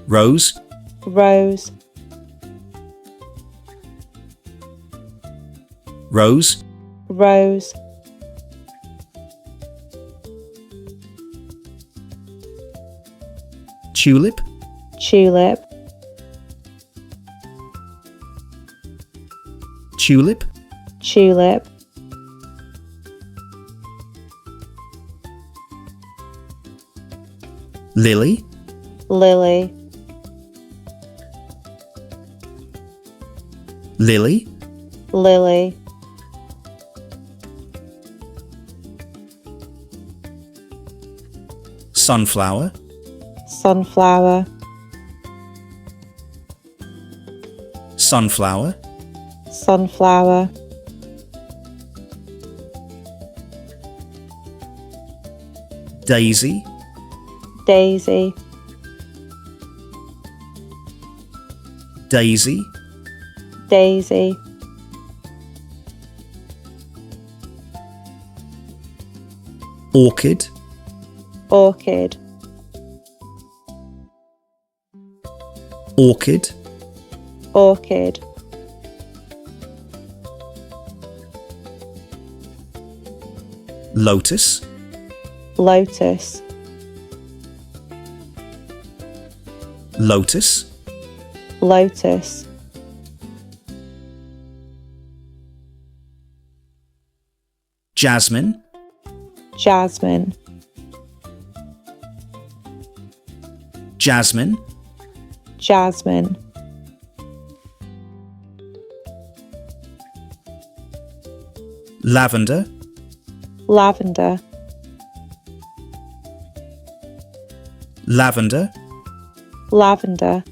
Rose, rose, rose, rose, tulip, tulip, tulip, tulip, lily, lily, lily, lily, sunflower, sunflower, sunflower, sunflower, daisy, daisy, daisy, daisy, orchid, orchid, orchid, orchid, lotus, lotus, lotus, lotus, jasmine, jasmine, jasmine, jasmine, lavender, lavender, lavender, lavender,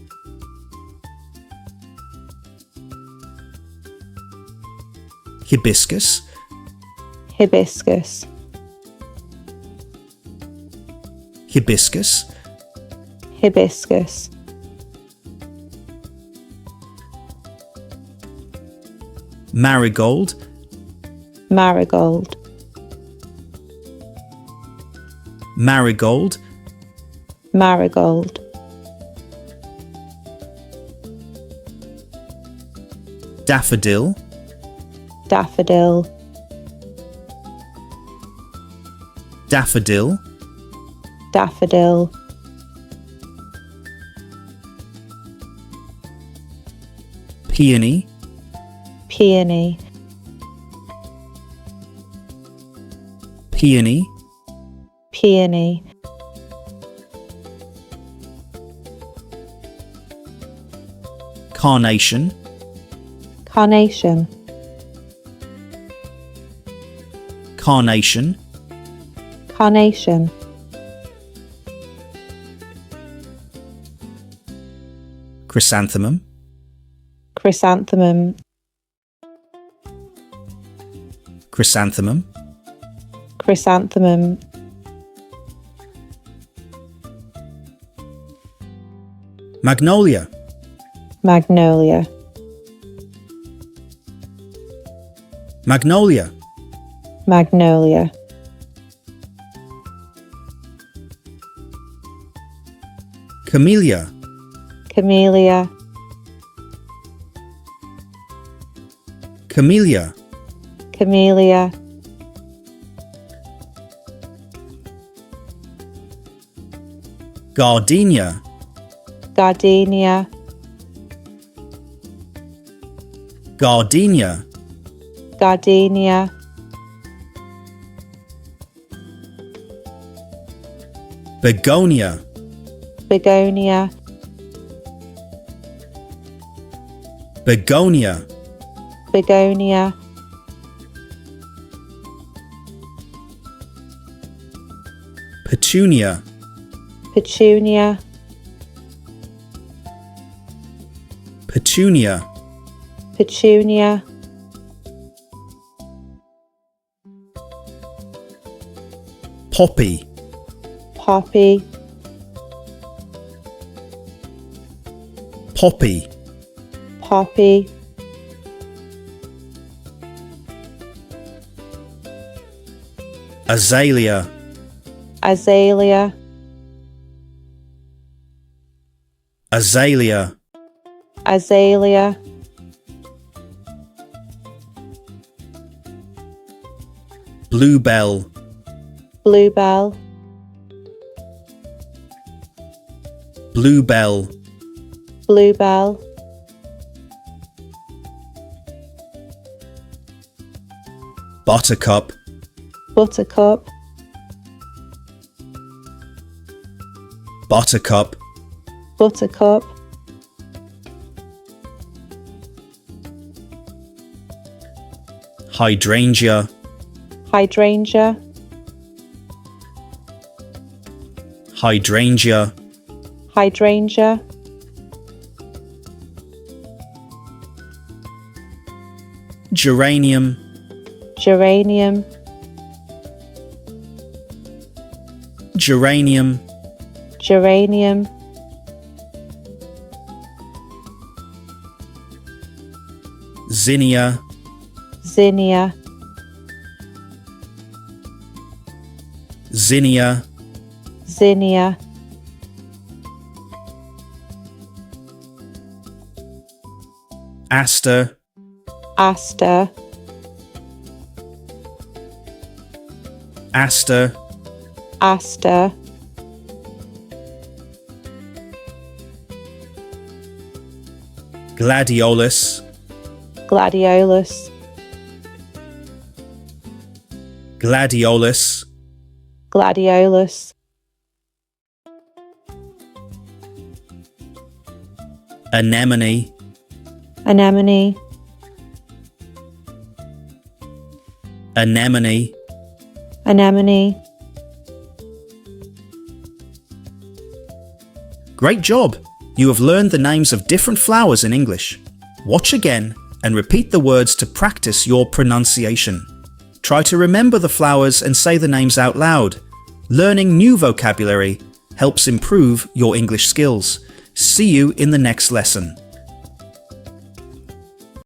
hibiscus, hibiscus, hibiscus, hibiscus, marigold, marigold, marigold, marigold, daffodil, daffodil, daffodil, daffodil, peony, peony, peony, peony, carnation, carnation, carnation, carnation, chrysanthemum, chrysanthemum, chrysanthemum, chrysanthemum, magnolia, magnolia, magnolia, magnolia, camellia, camellia, camellia, camellia, gardenia, gardenia, gardenia, gardenia, begonia, begonia, begonia, begonia, petunia, petunia, petunia, petunia, poppy, poppy, poppy, poppy, azalea, azalea, azalea, azalea, bluebell, bluebell, bluebell, bluebell, buttercup, buttercup, buttercup, buttercup, hydrangea, hydrangea, hydrangea, hydrangea, geranium, geranium, geranium, geranium, zinnia, zinnia, zinnia, zinnia, aster, aster, aster, aster, gladiolus, gladiolus, gladiolus, gladiolus, anemone, anemone, anemone, anemone. Great job! You have learned the names of different flowers in English. Watch again and repeat the words to practice your pronunciation. Try to remember the flowers and say the names out loud. Learning new vocabulary helps improve your English skills. See you in the next lesson.